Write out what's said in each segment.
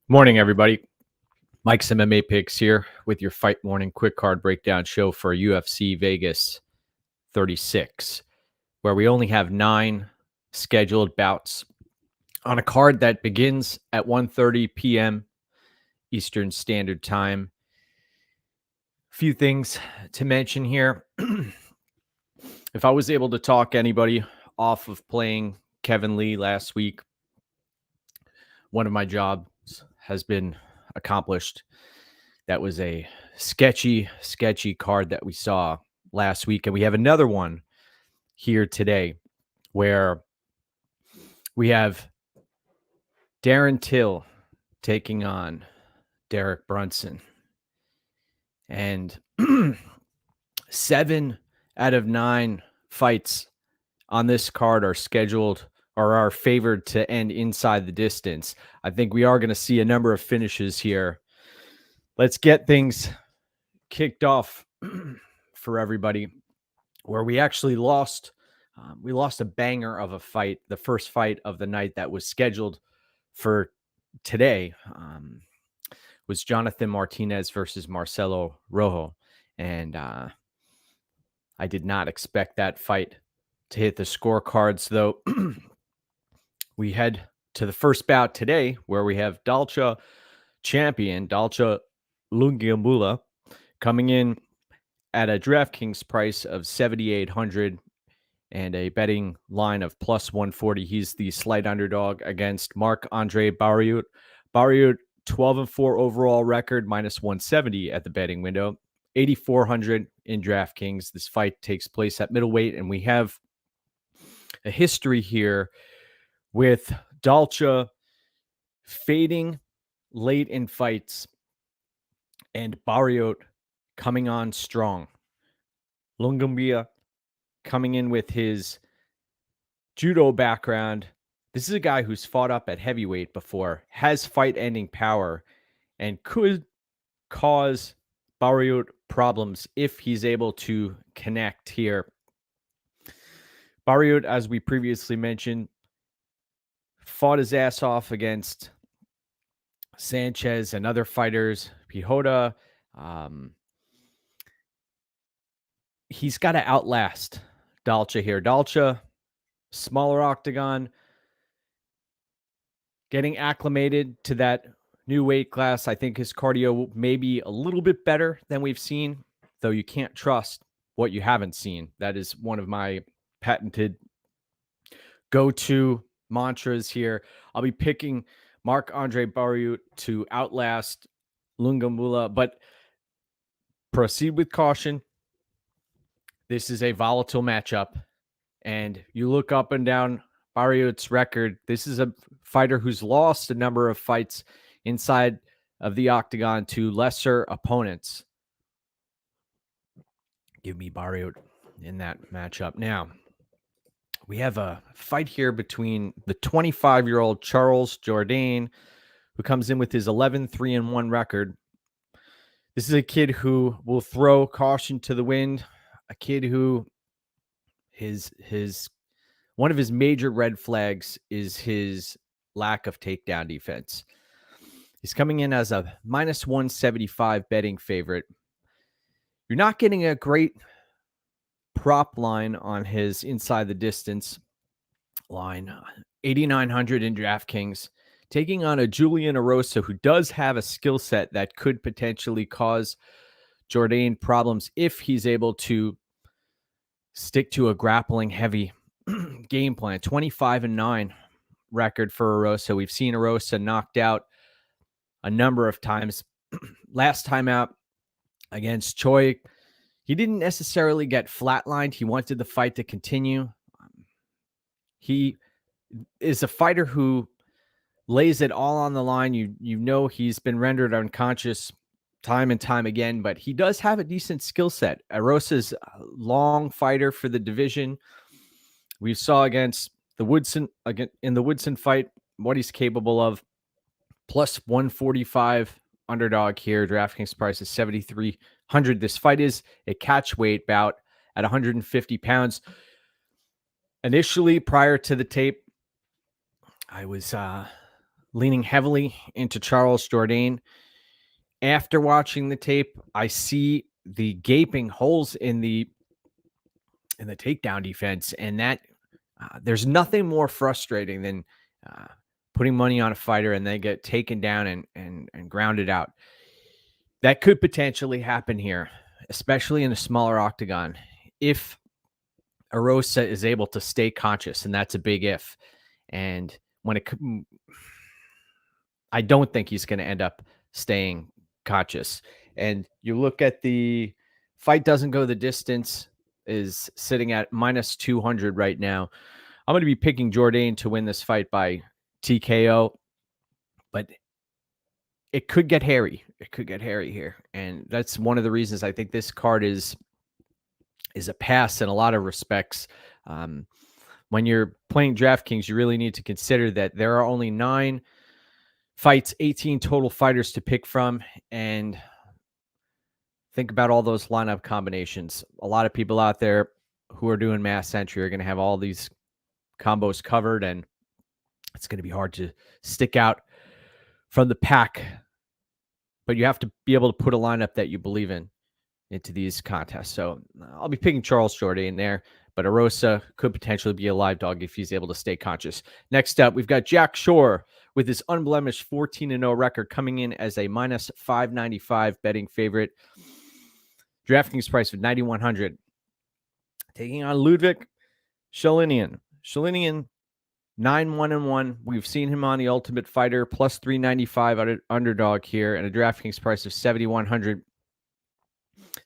Morning, everybody. MikesMMAPicks here with your Fight Morning Quick Card Breakdown show for UFC Vegas 36, where we only have 9 scheduled bouts on a card that begins at 1:30 p.m. Eastern Standard Time. A few things to mention here. If I was able to talk anybody off of playing Kevin Lee last week, one of my jobs has been accomplished. That was a sketchy card that we saw last week. And we have another one here today where we have Darren Till taking on Derek Brunson. And 7 out of 9 fights on this card are scheduled or are favored to end inside the distance. I think we are going to see a number of finishes here. Let's get things kicked off for everybody, where we actually lost. We lost a banger of a fight, the first fight of the night that was scheduled for today. Was Jonathan Martinez versus Marcelo Rojo. And I did not expect that fight to hit the scorecards, though. We head to the first bout today, where we have Dalcha champion, Dalcha Lungiambula, coming in at a DraftKings price of $7,800 and a betting line of plus 140. He's the slight underdog against Marc-Andre Barriault. Barriault, 12-4 overall record, minus 170 at the betting window, 8,400 in DraftKings. This fight takes place at middleweight, and we have a history here with Dalcha fading late in fights and Barriault coming on strong. Lungiambula coming in with his judo background. This is a guy who's fought up at heavyweight before, has fight-ending power, and could cause Barriault problems if he's able to connect here. Barriault, as we previously mentioned, fought his ass off against Sanchez and other fighters, Pihota. He's got to outlast Dalcha here. Dalcha, smaller octagon, getting acclimated to that new weight class. I think his cardio may be a little bit better than we've seen, though you can't trust what you haven't seen. That is one of my patented go-to mantras here. I'll be picking Marc-Andre Barriault to outlast Lungiambula, but proceed with caution. This is a volatile matchup, and you look up and down Barriault's record. This is a fighter who's lost a number of fights inside of the octagon to lesser opponents. Give me Barriault in that matchup. Now, we have a fight here between the 25-year-old Charles Jourdain, who comes in with his 11-3-1 record. This is a kid who will throw caution to the wind, a kid who one of his major red flags is his lack of takedown defense. He's coming in as a minus 175 betting favorite. You're not getting a great prop line on his inside the distance line. 8,900 in DraftKings, taking on a Jourdain-Erosa who does have a skill set that could potentially cause Jourdain problems if he's able to stick to a grappling heavy game plan. 25-9 record for Erosa. We've seen Erosa knocked out a number of times. Last time out against Choi, he didn't necessarily get flatlined. He wanted the fight to continue. He is a fighter who lays it all on the line. You know he's been rendered unconscious time and time again, but he does have a decent skill set. Erosa's a long fighter for the division. We saw against the Woodson in the Woodson fight what he's capable of. Plus 145 underdog here. DraftKings price is 7,300. This fight is a catch weight bout at 150 pounds. Initially, prior to the tape, I was leaning heavily into Charles Jourdain. After watching the tape, I see the gaping holes in the takedown defense, and that there's nothing more frustrating than putting money on a fighter and they get taken down and grounded out. That could potentially happen here, especially in a smaller octagon, if Erosa is able to stay conscious, and that's a big if. And I don't think he's going to end up staying conscious. And you look at the fight doesn't go the distance, is sitting at minus 200 right now. I'm going to be picking Jourdain to win this fight by TKO, but it could get hairy. It could get hairy here. And that's one of the reasons I think this card is a pass in a lot of respects. When you're playing DraftKings, you really need to consider that there are only 9 fights, 18 total fighters to pick from, and think about all those lineup combinations. A lot of people out there who are doing mass entry are going to have all these combos covered, and it's going to be hard to stick out from the pack. But you have to be able to put a lineup that you believe in into these contests. So I'll be picking Charles Jourdain there, but Erosa could potentially be a live dog if he's able to stay conscious. Next up, we've got Jack Shore with his unblemished 14-0 record coming in as a minus 595 betting favorite. DraftKings price of 9,100. Taking on Shore-Sholinian. Sholinian 9-1-1. We've seen him on the Ultimate Fighter, plus 395 underdog here, and a DraftKings price of 7,100.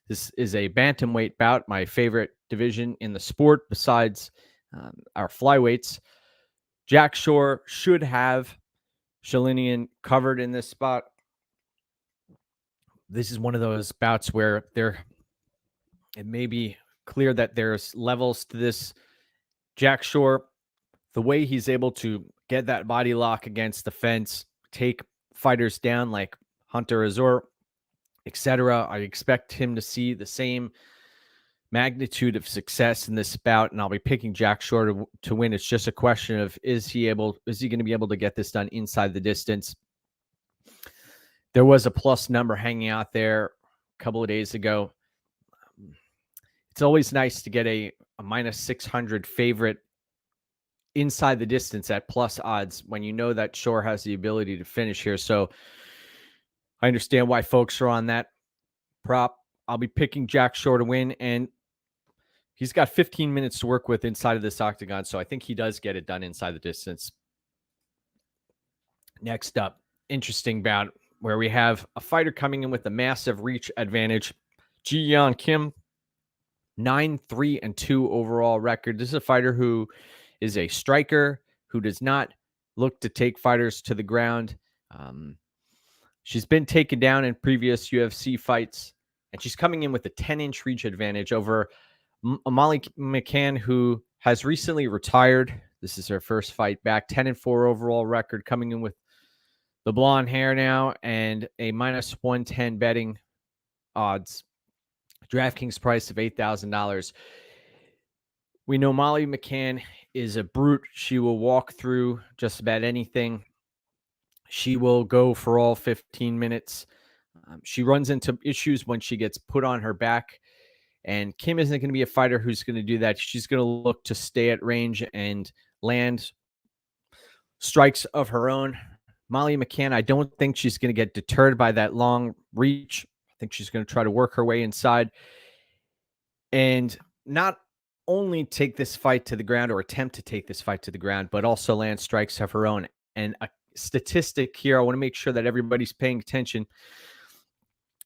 This is a bantamweight bout, my favorite division in the sport besides our flyweights. Jack Shore should have Sholinian covered in this spot. This is one of those bouts where it may be clear that there's levels to this. Jack Shore, the way he's able to get that body lock against the fence, take fighters down like Hunter Azor, etc. I expect him to see the same magnitude of success in this bout, and I'll be picking Jack Shore to win. It's just a question of is he going to be able to get this done inside the distance? There was a plus number hanging out there a couple of days ago. It's always nice to get a minus 600 favorite inside the distance at plus odds when you know that Shore has the ability to finish here. So I understand why folks are on that prop. I'll be picking Jack Shore to win, and he's got 15 minutes to work with inside of this octagon, so I think he does get it done inside the distance. Next up, interesting bout where we have a fighter coming in with a massive reach advantage. Ji-Yeon Kim, 9-3-2 overall record. This is a fighter who is a striker, who does not look to take fighters to the ground. She's been taken down in previous UFC fights, and she's coming in with a 10-inch reach advantage over Molly McCann, who has recently retired. This is her first fight back. 10-4 overall record, coming in with the blonde hair now and a minus 110 betting odds. DraftKings price of $8,000. We know Molly McCann is a brute. She will walk through just about anything. She will go for all 15 minutes. She runs into issues when she gets put on her back. And Kim isn't going to be a fighter who's going to do that. She's going to look to stay at range and land strikes of her own. Molly McCann, I don't think she's going to get deterred by that long reach. I think she's going to try to work her way inside and not only take this fight to the ground or attempt to take this fight to the ground, but also land strikes of her own. And a statistic here, I want to make sure that everybody's paying attention.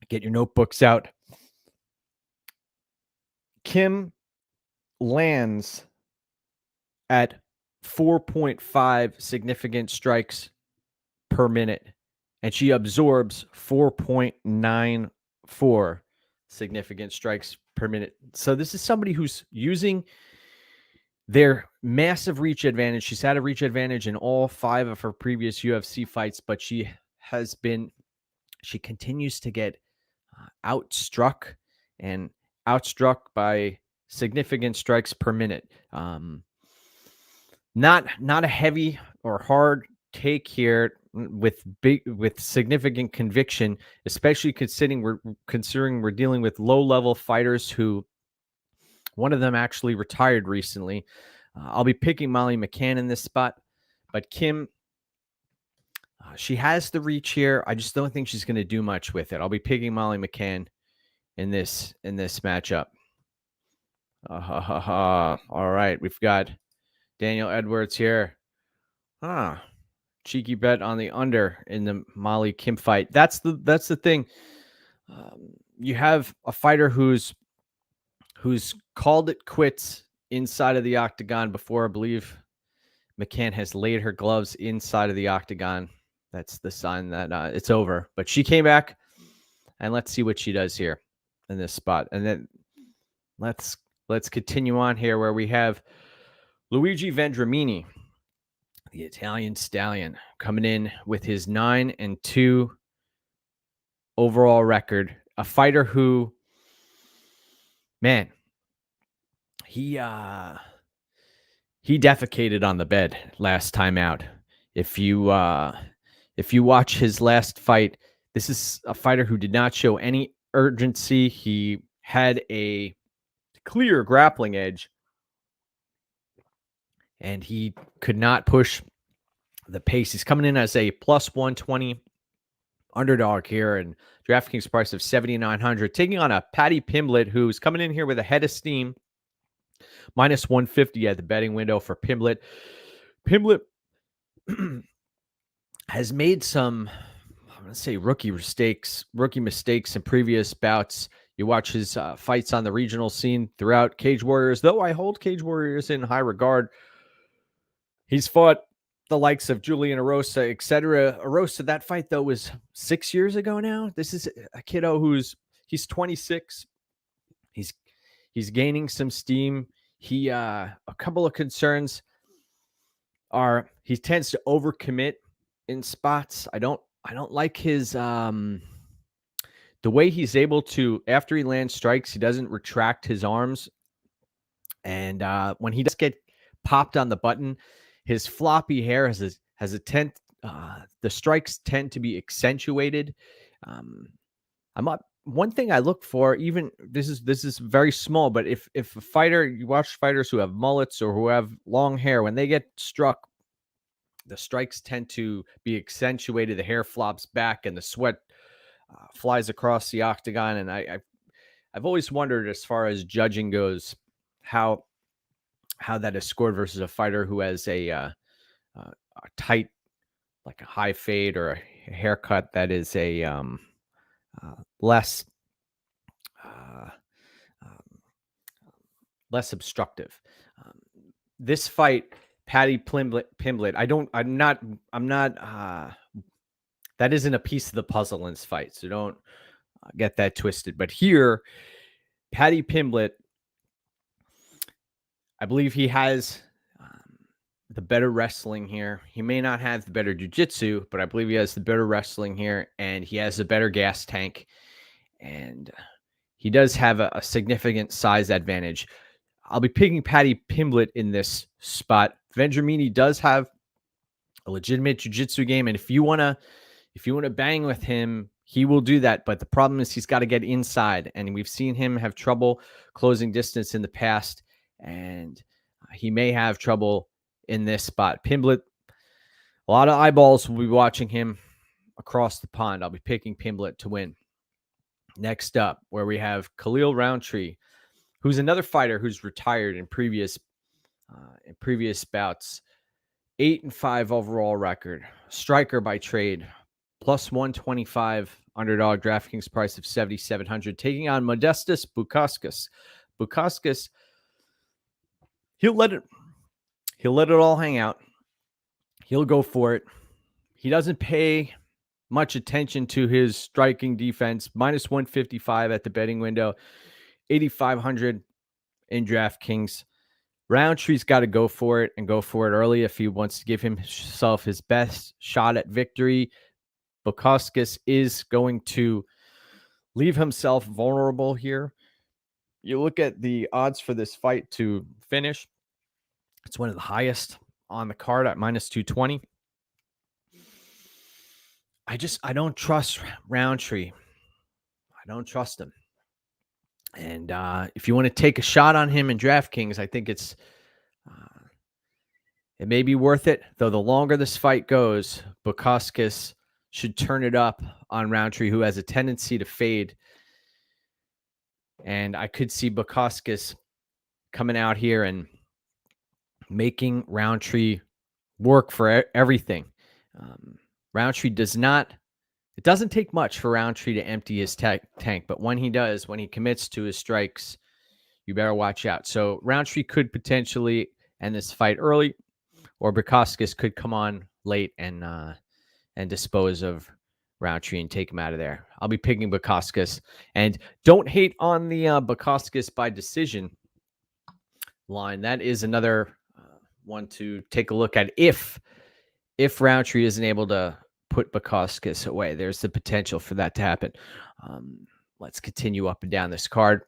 Get your notebooks out. Kim lands at 4.5 significant strikes per minute. and she absorbs 4.94 significant strikes per minute. So this is somebody who's using their massive reach advantage. She's had a reach advantage in all 5 of her previous UFC fights, but she continues to get outstruck by significant strikes per minute. Not a heavy or hard take here with significant conviction, especially considering we're dealing with low-level fighters who one of them actually retired recently. I'll be picking Molly McCann in this spot, but Kim, she has the reach here. I just don't think she's going to do much with it. I'll be picking Molly McCann in this matchup. All right, we've got Daniel Edwards here. Cheeky bet on the under in the Molly Kim fight. That's the thing. You have a fighter who's called it quits inside of the octagon before. I believe McCann has laid her gloves inside of the octagon. That's the sign that it's over. But she came back, and let's see what she does here in this spot. And then let's continue on here where we have Luigi Vendramini, the Italian stallion, coming in with his 9-2 overall record. A fighter who, man, he defecated on the bed last time out. If you watch his last fight, this is a fighter who did not show any urgency. He had a clear grappling edge, and he could not push the pace. He's coming in as a plus 120 underdog here, and DraftKings price of 7,900, taking on a Patty Pimblett, who's coming in here with a head of steam, minus 150 at the betting window for Pimblett. Pimblett has made some, I'm going to say, rookie mistakes in previous bouts. You watch his fights on the regional scene throughout Cage Warriors, though I hold Cage Warriors in high regard. He's fought the likes of Jourdain-Erosa, etc. Erosa, that fight, though, was 6 years ago now. This is a kiddo he's 26. He's gaining some steam. A couple of concerns are he tends to overcommit in spots. I don't like his the way he's able to, after he lands strikes, he doesn't retract his arms. And when he does get popped on the button, his floppy hair has a tent. The strikes tend to be accentuated. One thing I look for, even this is very small, but if a fighter, you watch fighters who have mullets or who have long hair, when they get struck, the strikes tend to be accentuated. The hair flops back, and the sweat flies across the octagon. And I've always wondered, as far as judging goes, how that is scored versus a fighter who has a tight, like a high fade or a haircut that is a less obstructive. This fight, Patty Pimblett, I'm not that isn't a piece of the puzzle in this fight, so don't get that twisted. But here, Patty Pimblett, I believe he has the better wrestling here. He may not have the better jiu-jitsu, but I believe he has the better wrestling here, and he has a better gas tank, and he does have a significant size advantage. I'll be picking Patty Pimblett in this spot. Vendramini does have a legitimate jiu-jitsu game, and if you want to bang with him, he will do that. But the problem is he's got to get inside, and we've seen him have trouble closing distance in the past, and he may have trouble in this spot. Pimblett, a lot of eyeballs will be watching him across the pond. I'll be picking Pimblett to win. Next up, where we have Khalil Rountree, who's another fighter who's retired in previous bouts. 8-5 overall record. Striker by trade. Plus 125 underdog. DraftKings price of 7,700. Taking on Modestas Bukauskas. Bukauskas, he'll let it all hang out. He'll go for it. He doesn't pay much attention to his striking defense. Minus 155 at the betting window, 8,500 in DraftKings. Rountree's got to go for it and go for it early if he wants to give himself his best shot at victory. Bukauskas is going to leave himself vulnerable here. You look at the odds for this fight to finish, it's one of the highest on the card at minus 220. I don't trust Rountree. I don't trust him. And if you want to take a shot on him in DraftKings, I think it may be worth it. Though the longer this fight goes, Bukauskas should turn it up on Rountree, who has a tendency to fade. And I could see Bukauskas coming out here and making Rountree work for everything. Rountree it doesn't take much for Rountree to empty his tank, but when he does, when he commits to his strikes, you better watch out. So Rountree could potentially end this fight early, or Bukauskas could come on late and dispose of Rountree and take him out of there. I'll be picking Bukauskas. And don't hate on the Bukauskas by decision line. That is another one to take a look at. If Rountree isn't able to put Bukauskas away, there's the potential for that to happen. Let's continue up and down this card,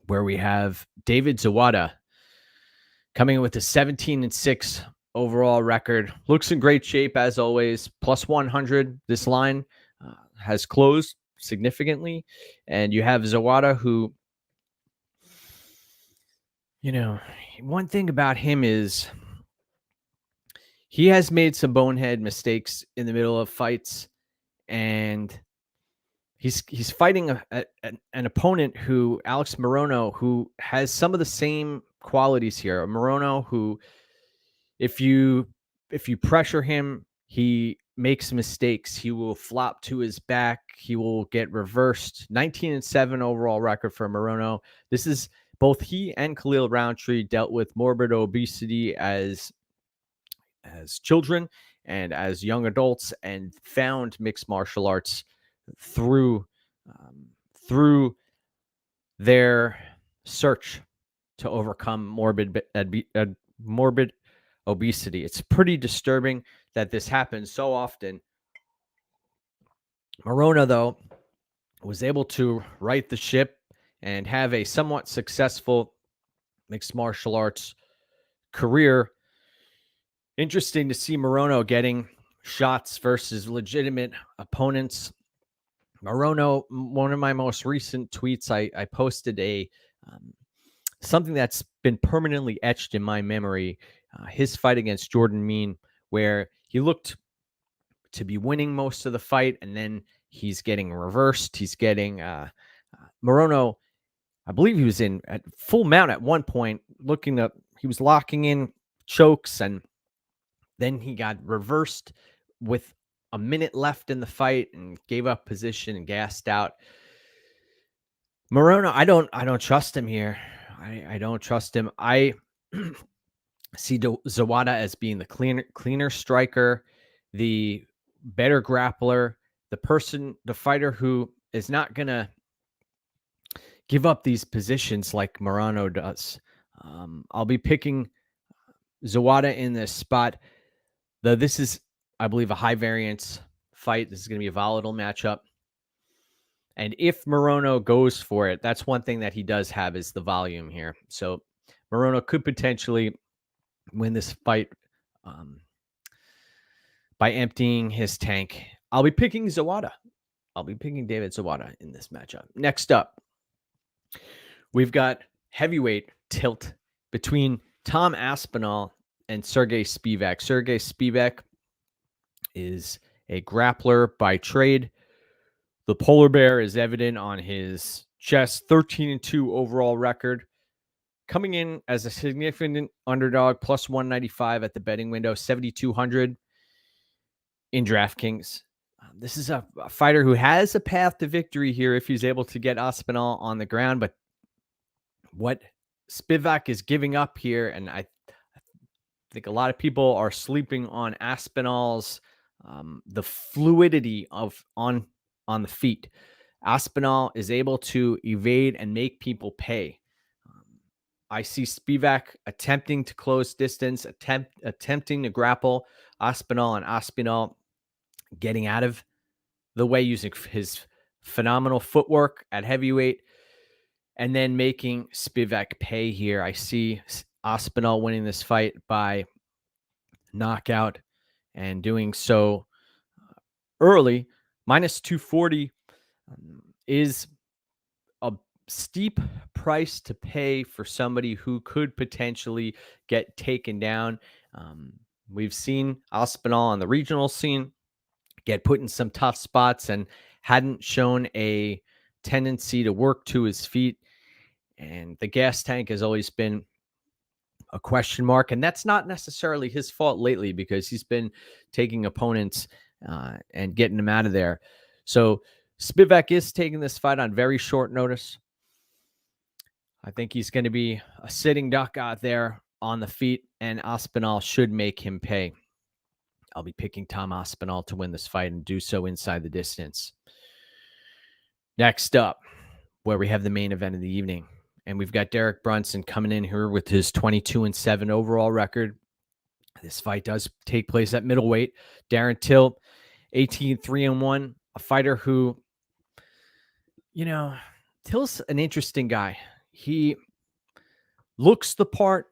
where we have David Zawada coming in with a 17-6 overall record. Looks in great shape as always. Plus 100. This line has closed significantly, and you have Zawada, who, one thing about him is he has made some bonehead mistakes in the middle of fights, and he's fighting an opponent who, Alex-Morono, who has some of the same qualities here. Morono, who, if you pressure him, he makes mistakes. He will flop to his back. He will get reversed. 19-7 overall record for Morono. This is both he and Khalil Rountree dealt with morbid obesity as children and as young adults, and found mixed martial arts through their search to overcome morbid obesity. It's pretty disturbing that this happens so often. Morono, though, was able to right the ship and have a somewhat successful mixed martial arts career. Interesting to see Morono getting shots versus legitimate opponents. Morono, one of my most recent tweets, I posted something that's been permanently etched in my memory. His fight against Jourdain-Erosa, where he looked to be winning most of the fight, and then he's getting reversed. He's getting Morono, I believe he was in at full mount at one point, he was locking in chokes, and then he got reversed with a minute left in the fight and gave up position and gassed out. Morono, I don't trust him here. I don't trust him. I see Zawada as being the cleaner striker, the better grappler, the fighter who is not going to give up these positions like Morono does. I'll be picking Zawada in this spot, though this is, I believe, a high variance fight. This is going to be a volatile matchup. And if Morono goes for it, that's one thing that he does have, is the volume here. So Morono could potentially win this fight by emptying his tank. I'll be picking Zawada. I'll be picking David Zawada in this matchup. Next up, we've got heavyweight tilt between Tom Aspinall and Jourdain-Spivak. Jourdain-Spivak is a grappler by trade. The polar bear is evident on his chest. 13-2 overall record. Coming in as a significant underdog, plus 195 at the betting window, 7,200 in DraftKings. This is a fighter who has a path to victory here if he's able to get Aspinall on the ground. But what Spivak is giving up here, and I think a lot of people are sleeping on Aspinall's the fluidity of on the feet. Aspinall is able to evade and make people pay. I see Spivak attempting to close distance, attempting to grapple Aspinall, and Aspinall getting out of the way using his phenomenal footwork at heavyweight, and then making Spivak pay here. I see Aspinall winning this fight by knockout and doing so early. Minus 240 is a steep price to pay for somebody who could potentially get taken down. We've seen Aspinall on the regional scene get put in some tough spots and hadn't shown a tendency to work to his feet. And the gas tank has always been a question mark. And that's not necessarily his fault lately, because he's been taking opponents and getting them out of there. So Spivak is taking this fight on very short notice. I think he's going to be a sitting duck out there on the feet, and Aspinall should make him pay. I'll be picking Tom Aspinall to win this fight and do so inside the distance. Next up, where we have the main event of the evening, and we've got Derek Brunson coming in here with his 22-7 overall record. This fight does take place at middleweight. Darren Till, 18-3-1, a fighter who, Till's an interesting guy. He looks the part.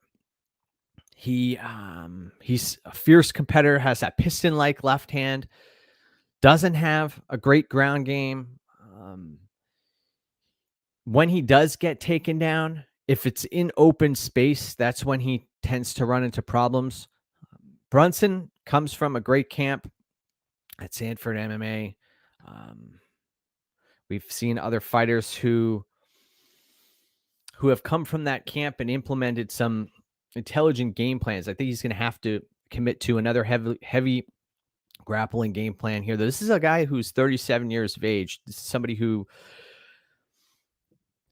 He's a fierce competitor, has that piston-like left hand, doesn't have a great ground game. When he does get taken down, if it's in open space, that's when he tends to run into problems. Brunson comes from a great camp at Sanford MMA. We've seen other fighters who have come from that camp and implemented some intelligent game plans. I think he's going to have to commit to another heavy grappling game plan here. This is a guy who's 37 years of age. This is somebody who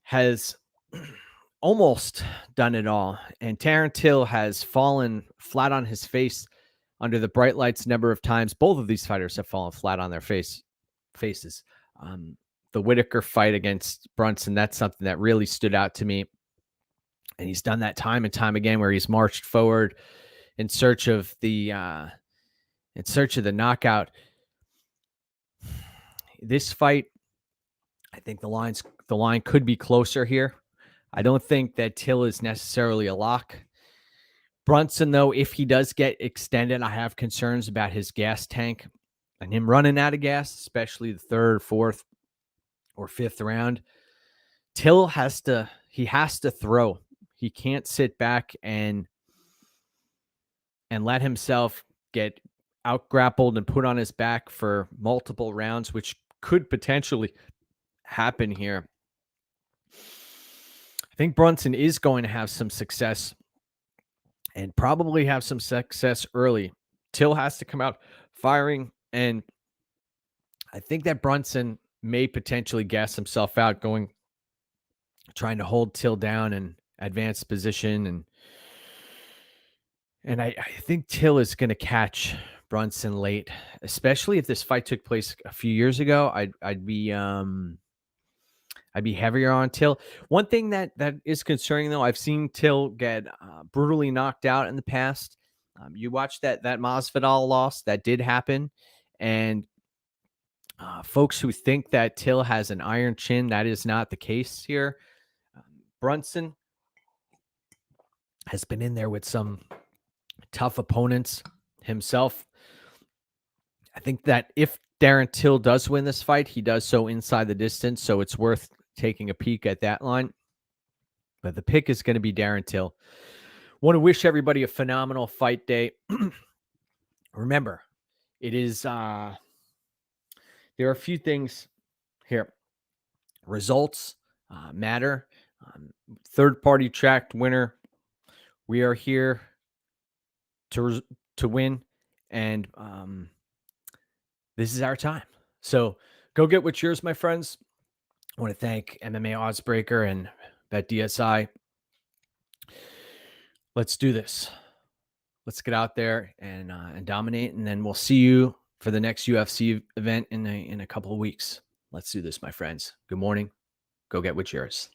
has almost done it all. And Darren Till has fallen flat on his face under the bright lights a number of times. Both of these fighters have fallen flat on their faces. The Whitaker fight against Brunson, that's something that really stood out to me. And he's done that time and time again, where he's marched forward in search of the knockout. This fight, I think the line could be closer here. I don't think that Till is necessarily a lock. Brunson, though, if he does get extended, I have concerns about his gas tank and him running out of gas, especially the third, fourth, or fifth round. Till has to throw. He can't sit back and let himself get out grappled and put on his back for multiple rounds, which could potentially happen here. I think Brunson is going to have some success, and probably have some success early. Till has to come out firing, and I think that Brunson may potentially gas himself out trying to hold Till down and advance position. And I think Till is going to catch Brunson late, especially if this fight took place a few years ago. I'd be heavier on Till. One thing that is concerning, though, I've seen Till get brutally knocked out in the past. You watched that Masvidal loss, that did happen. And folks who think that Till has an iron chin, that is not the case here. Brunson has been in there with some tough opponents himself. I think that if Darren Till does win this fight, he does so inside the distance, so it's worth taking a peek at that line. But the pick is going to be Darren Till. Want to wish everybody a phenomenal fight day. Remember, it is there are a few things here. Results matter. Third-party tracked winner. We are here to win, and this is our time. So go get what's yours, my friends. I want to thank MMA Oddsbreaker and BetDSI. Let's do this. Let's get out there and dominate, and then we'll see you for the next UFC event in a couple of weeks. Let's do this, my friends. Good morning. Go get what's yours.